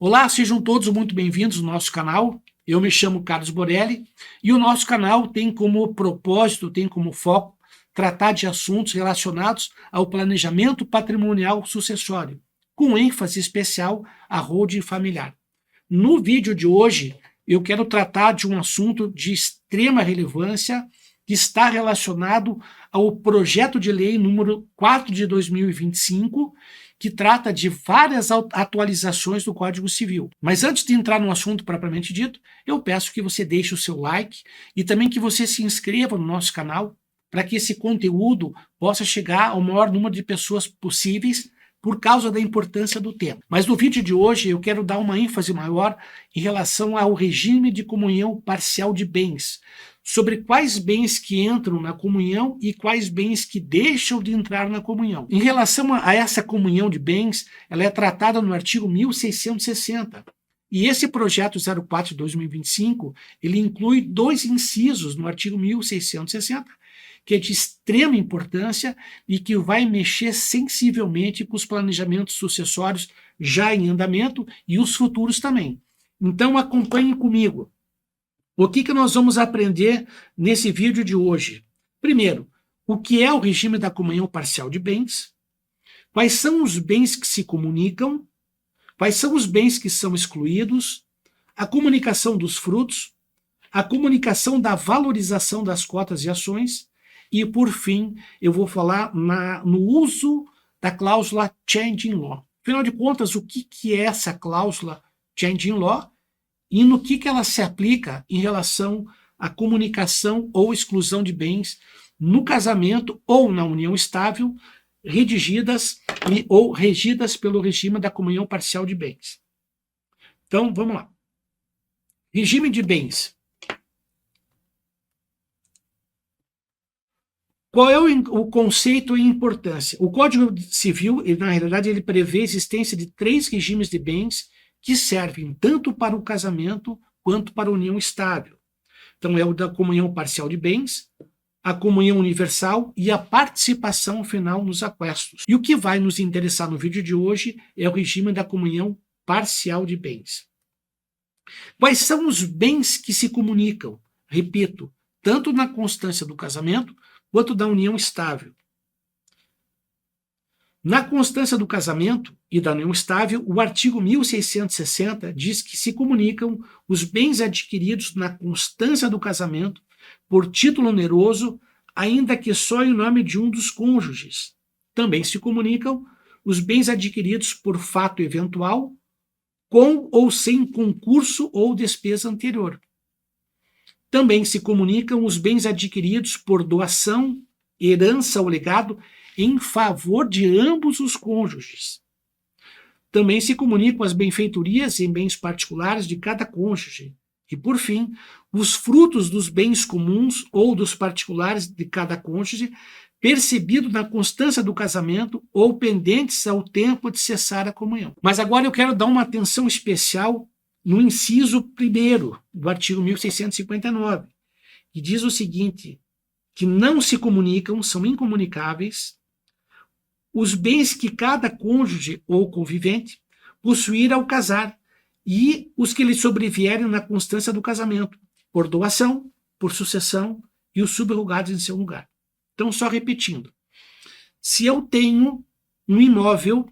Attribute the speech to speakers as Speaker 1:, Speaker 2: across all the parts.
Speaker 1: Olá, sejam todos muito bem-vindos ao nosso canal. Eu me chamo Carlos Borelli e o nosso canal tem como propósito, tem como foco tratar de assuntos relacionados ao planejamento patrimonial sucessório, com ênfase especial à holding familiar. No vídeo de hoje, eu quero tratar de um assunto de extrema relevância que está relacionado ao projeto de lei número 4 de 2025, que trata de várias atualizações do Código Civil. Mas antes de entrar no assunto propriamente dito, eu peço que você deixe o seu like e também que você se inscreva no nosso canal para que esse conteúdo possa chegar ao maior número de pessoas possíveis por causa da importância do tema. Mas no vídeo de hoje eu quero dar uma ênfase maior em relação ao regime de comunhão parcial de bens, sobre quais bens que entram na comunhão e quais bens que deixam de entrar na comunhão. Em relação a essa comunhão de bens, ela é tratada no artigo 1660. E esse projeto 04 de 2025, ele inclui dois incisos no artigo 1660, que é de extrema importância e que vai mexer sensivelmente com os planejamentos sucessórios já em andamento e os futuros também. Então acompanhem comigo. O que nós vamos aprender nesse vídeo de hoje? Primeiro, o que é o regime da comunhão parcial de bens? Quais são os bens que se comunicam? Quais são os bens que são excluídos? A comunicação dos frutos? A comunicação da valorização das cotas e ações? E, por fim, eu vou falar no uso da cláusula Change in Law. Afinal de contas, o que é essa cláusula Change in Law e no que ela se aplica em relação à comunicação ou exclusão de bens no casamento ou na união estável, redigidas ou regidas pelo regime da comunhão parcial de bens. Então, vamos lá. Regime de bens. Qual é o conceito e importância? O Código Civil, na realidade, ele prevê a existência de 3 regimes de bens que servem tanto para o casamento quanto para a união estável. Então, é o da comunhão parcial de bens, a comunhão universal e a participação final nos aquestos. E o que vai nos interessar no vídeo de hoje é o regime da comunhão parcial de bens. Quais são os bens que se comunicam? Repito, tanto na constância do casamento quanto da união estável. Na constância do casamento e da união estável, o artigo 1660 diz que se comunicam os bens adquiridos na constância do casamento por título oneroso, ainda que só em nome de um dos cônjuges. Também se comunicam os bens adquiridos por fato eventual, com ou sem concurso ou despesa anterior. Também se comunicam os bens adquiridos por doação, herança ou legado em favor de ambos os cônjuges. Também se comunicam as benfeitorias em bens particulares de cada cônjuge. E, por fim, os frutos dos bens comuns ou dos particulares de cada cônjuge, percebido na constância do casamento ou pendentes ao tempo de cessar a comunhão. Mas agora eu quero dar uma atenção especial no inciso 1º do artigo 1659, que diz o seguinte, que não se comunicam, são incomunicáveis, os bens que cada cônjuge ou convivente possuir ao casar e os que lhe sobrevierem na constância do casamento, por doação, por sucessão e os subrogados em seu lugar. Então, só repetindo, se eu tenho um imóvel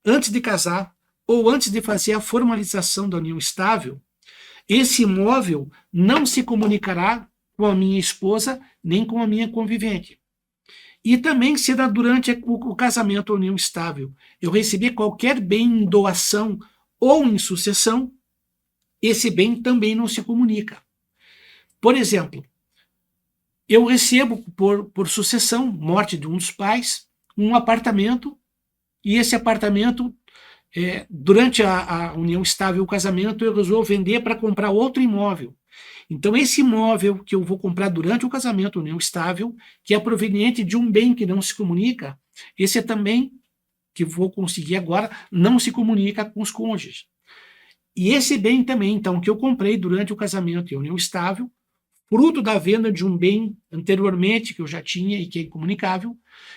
Speaker 1: antes de casar ou antes de fazer a formalização da união estável, esse imóvel não se comunicará com a minha esposa nem com a minha convivente. E também se durante o casamento ou união estável eu receber qualquer bem em doação ou em sucessão, esse bem também não se comunica. Por exemplo, eu recebo por sucessão, morte de um dos pais, um apartamento, e esse apartamento, durante a união estável e o casamento, eu resolvo vender para comprar outro imóvel. Então, esse imóvel que eu vou comprar durante o casamento, união estável, que é proveniente de um bem que não se comunica, esse é também, que vou conseguir agora, não se comunica com os cônjuges. E esse bem também, então, que eu comprei durante o casamento e a união estável, fruto da venda de um bem anteriormente que eu já tinha e que é incomunicável,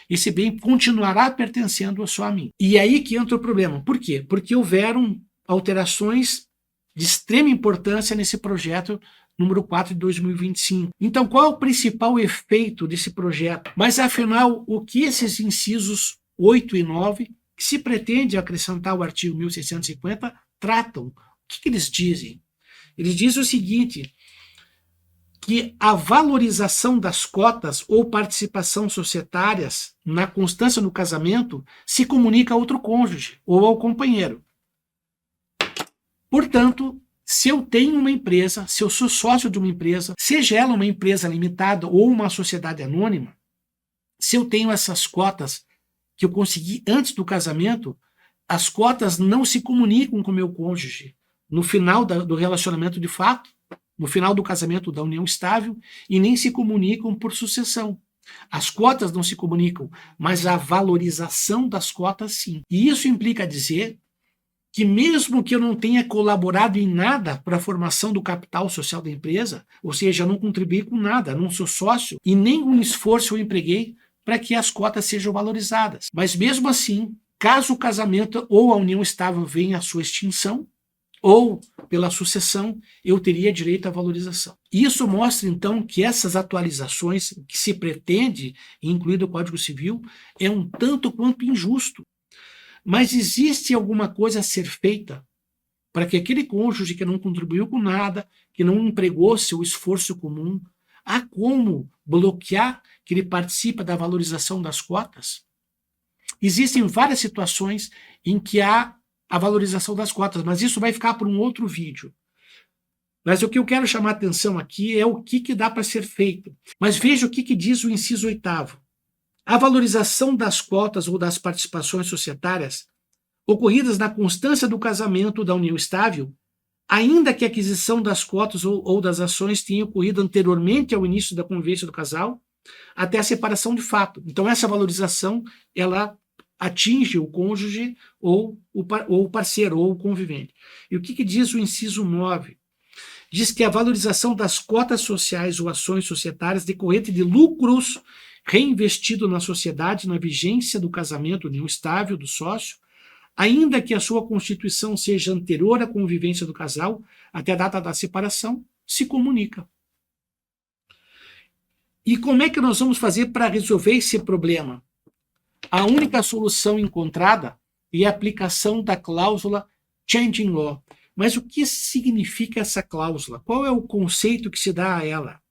Speaker 1: esse bem continuará pertencendo só a mim. E aí que entra o problema. Por quê? Porque houveram alterações de extrema importância nesse projeto número 4 de 2025. Então, qual é o principal efeito desse projeto? Mas, afinal, o que esses incisos 8 e 9, que se pretende acrescentar ao artigo 1650, tratam? O que eles dizem? Eles dizem o seguinte, que a valorização das cotas ou participação societárias na constância do casamento se comunica a outro cônjuge ou ao companheiro. Portanto, se eu tenho uma empresa, se eu sou sócio de uma empresa, seja ela uma empresa limitada ou uma sociedade anônima, se eu tenho essas cotas que eu consegui antes do casamento, as cotas não se comunicam com o meu cônjuge no final do relacionamento de fato, no final do casamento da união estável, e nem se comunicam por sucessão. As cotas não se comunicam, mas a valorização das cotas sim. E isso implica dizer que mesmo que eu não tenha colaborado em nada para a formação do capital social da empresa, ou seja, eu não contribuí com nada, não sou sócio e nenhum esforço eu empreguei para que as cotas sejam valorizadas. Mas mesmo assim, caso o casamento ou a união estável venha à sua extinção, ou pela sucessão, eu teria direito à valorização. Isso mostra, então, que essas atualizações que se pretende incluir no Código Civil é um tanto quanto injusto. Mas existe alguma coisa a ser feita para que aquele cônjuge que não contribuiu com nada, que não empregou seu esforço comum, há como bloquear que ele participe da valorização das cotas? Existem várias situações em que há a valorização das cotas, mas isso vai ficar para um outro vídeo. Mas o que eu quero chamar a atenção aqui é o que dá para ser feito. Mas veja o que diz o inciso 8º. A valorização das cotas ou das participações societárias ocorridas na constância do casamento da união estável, ainda que a aquisição das cotas ou das ações tenha ocorrido anteriormente ao início da convivência do casal, até a separação de fato. Então, essa valorização, ela atinge o cônjuge ou o parceiro ou o convivente. E o que diz o inciso 9? Diz que a valorização das cotas sociais ou ações societárias decorrente de lucros reinvestido na sociedade na vigência do casamento união estável do sócio, ainda que a sua constituição seja anterior à convivência do casal, até a data da separação, se comunica. E como é que nós vamos fazer para resolver esse problema? A única solução encontrada é a aplicação da cláusula Changing Law. Mas o que significa essa cláusula? Qual é o conceito que se dá a ela?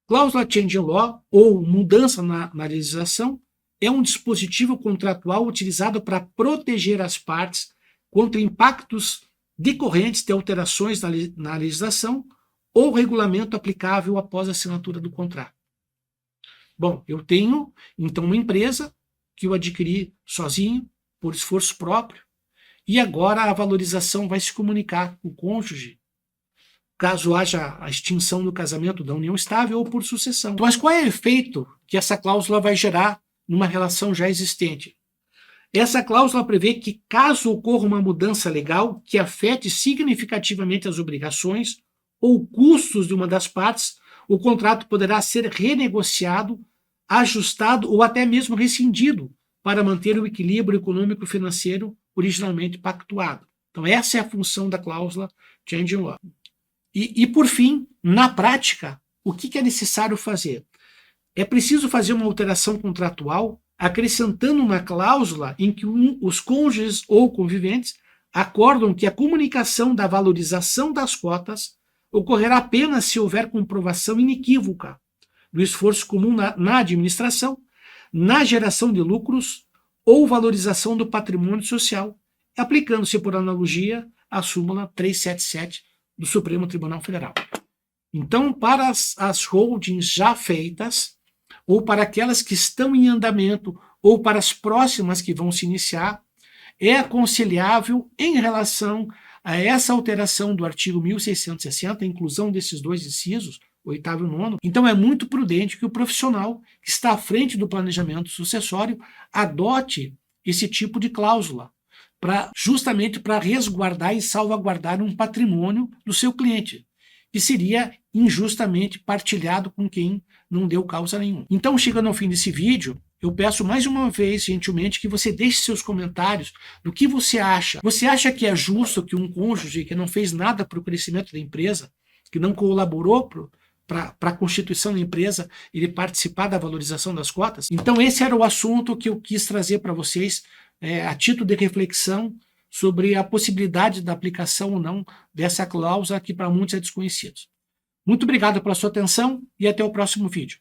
Speaker 1: Cláusula Changing Law, ou mudança na legislação, é um dispositivo contratual utilizado para proteger as partes contra impactos decorrentes de alterações na legislação ou regulamento aplicável após a assinatura do contrato. Bom, eu tenho, então, uma empresa que eu adquiri sozinho, por esforço próprio, e agora a valorização vai se comunicar com o cônjuge, caso haja a extinção do casamento da união estável ou por sucessão. Mas qual é o efeito que essa cláusula vai gerar numa relação já existente? Essa cláusula prevê que, caso ocorra uma mudança legal que afete significativamente as obrigações ou custos de uma das partes, o contrato poderá ser renegociado, ajustado ou até mesmo rescindido para manter o equilíbrio econômico-financeiro originalmente pactuado. Então, essa é a função da cláusula Changing Law. E, por fim, na prática, o que é necessário fazer? É preciso fazer uma alteração contratual, acrescentando uma cláusula em que os cônjuges ou conviventes acordam que a comunicação da valorização das cotas ocorrerá apenas se houver comprovação inequívoca do esforço comum na administração, na geração de lucros ou valorização do patrimônio social, aplicando-se por analogia a súmula 377 do Supremo Tribunal Federal. Então, para as holdings já feitas, ou para aquelas que estão em andamento, ou para as próximas que vão se iniciar, é aconselhável, em relação a essa alteração do artigo 1660, a inclusão desses dois incisos, 8º e 9º, então é muito prudente que o profissional que está à frente do planejamento sucessório adote esse tipo de cláusula, justamente para resguardar e salvaguardar um patrimônio do seu cliente, que seria injustamente partilhado com quem não deu causa nenhuma. Então, chegando ao fim desse vídeo, eu peço mais uma vez, gentilmente, que você deixe seus comentários do que você acha. Você acha que é justo que um cônjuge que não fez nada para o crescimento da empresa, que não colaborou para a constituição da empresa, ele participar da valorização das cotas? Então esse era o assunto que eu quis trazer para vocês, a título de reflexão sobre a possibilidade da aplicação ou não dessa cláusula que para muitos é desconhecida. Muito obrigado pela sua atenção e até o próximo vídeo.